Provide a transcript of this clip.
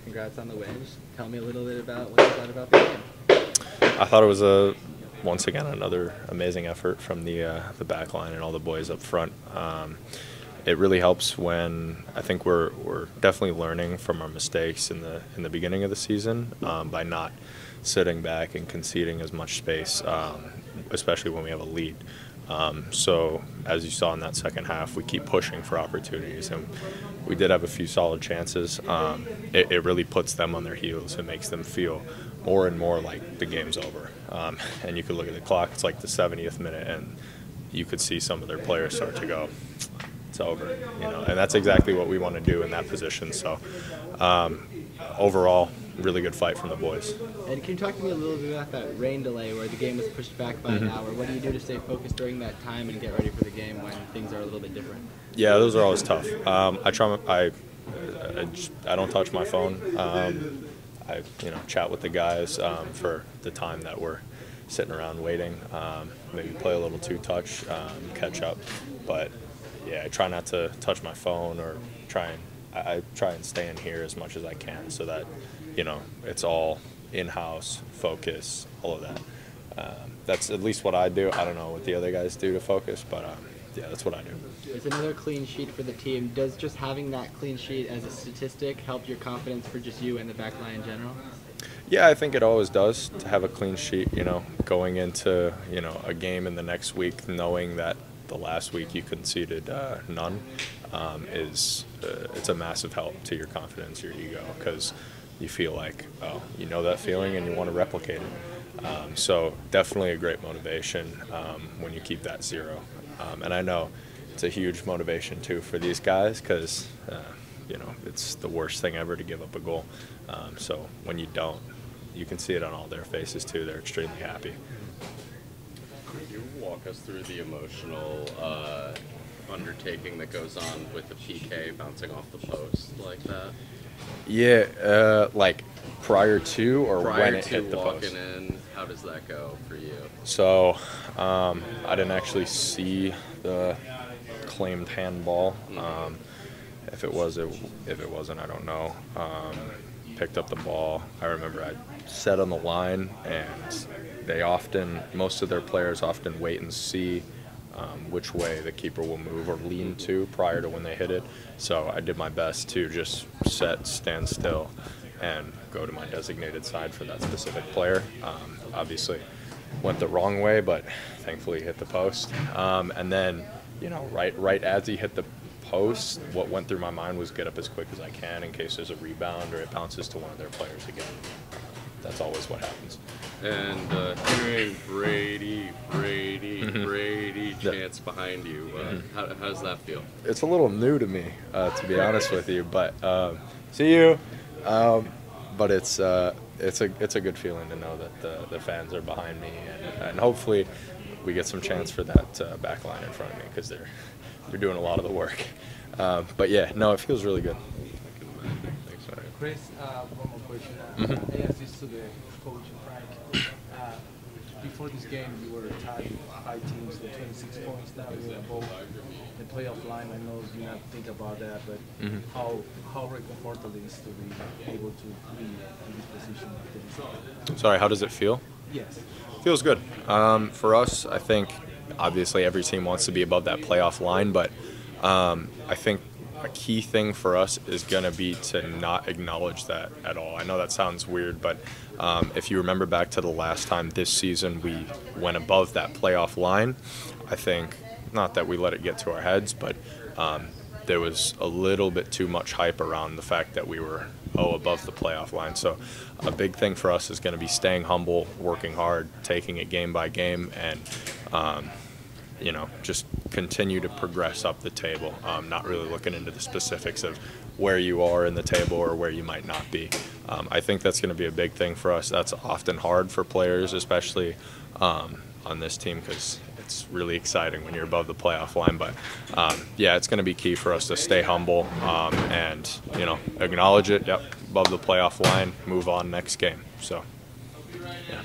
Congrats on the win. Just tell me a little bit about what you thought about the game. I thought it was once again another amazing effort from the back line and all the boys up front. It really helps when I think we're definitely learning from our mistakes in the beginning of the season by not sitting back and conceding as much space, especially when we have a lead. So as you saw in that second half, we keep pushing for opportunities, and we did have a few solid chances. It really puts them on their heels. It makes them feel more and more like the game's over. And you could look at the clock, it's like the 70th minute, and you could see some of their players start to go, it's over, and that's exactly what we want to do in that position. So overall, really good fight from the boys. And can you talk to me a little bit about that rain delay where the game was pushed back by an hour? What do you do to stay focused during that time and get ready for the game when things are a little bit different? Yeah, those are always tough. I don't touch my phone. I chat with the guys for the time that we're sitting around waiting. Maybe play a little two-touch, catch up. But yeah, I try not to touch my phone or I try and stay in here as much as I can so that it's all in-house, focus, all of that. That's at least what I do. I don't know what the other guys do to focus, but yeah, that's what I do. It's another clean sheet for the team. Does just having that clean sheet as a statistic help your confidence for just you and the back line in general? Yeah, I think it always does to have a clean sheet, going into, a game in the next week, knowing that the last week you conceded none it's a massive help to your confidence, your ego, because you feel like, that feeling and you want to replicate it. So definitely a great motivation when you keep that zero. And I know it's a huge motivation too for these guys because, it's the worst thing ever to give up a goal. So when you don't, you can see it on all their faces too. They're extremely happy. Could you walk us through the emotional undertaking that goes on with the PK bouncing off the post like that? Yeah, like prior to or prior when it to hit the walking post? in, how does that go for you? So I didn't actually see the claimed handball. If it was, if it wasn't, I don't know. Picked up the ball. I remember I sat on the line, and most of their players often wait and see which way the keeper will move or lean to prior to when they hit it. So I did my best to just stand still, and go to my designated side for that specific player. Obviously, went the wrong way, but thankfully hit the post. And then, right as he hit the post, what went through my mind was get up as quick as I can in case there's a rebound or it bounces to one of their players again. That's always what happens. And hearing Brady chants behind you, how does that feel? It's a little new to me, to be honest with you, but see you. But it's a good feeling to know that the fans are behind me, and hopefully we get some chance for that back line in front of me because they're doing a lot of the work. But yeah, no, it feels really good. Thanks, man. Chris, one more question. I asked this to the coach, Frank. Before this game, you were tied with 5 teams with 26 points. Now you're above the playoff line. I know you not think about that, but how reconfortable it is to be able to be in this position after this? Sorry, how does it feel? Yes. Feels good. For us, I think obviously every team wants to be above that playoff line, but I think a key thing for us is going to be to not acknowledge that at all. I know that sounds weird, but if you remember back to the last time this season we went above that playoff line, I think, not that we let it get to our heads, but there was a little bit too much hype around the fact that we were above the playoff line. So a big thing for us is going to be staying humble, working hard, taking it game by game, and just continue to progress up the table, not really looking into the specifics of where you are in the table or where you might not be. I think that's going to be a big thing for us. That's often hard for players, especially on this team, because it's really exciting when you're above the playoff line. But yeah, it's going to be key for us to stay humble and acknowledge it. Yep, above the playoff line, move on next game. So yeah.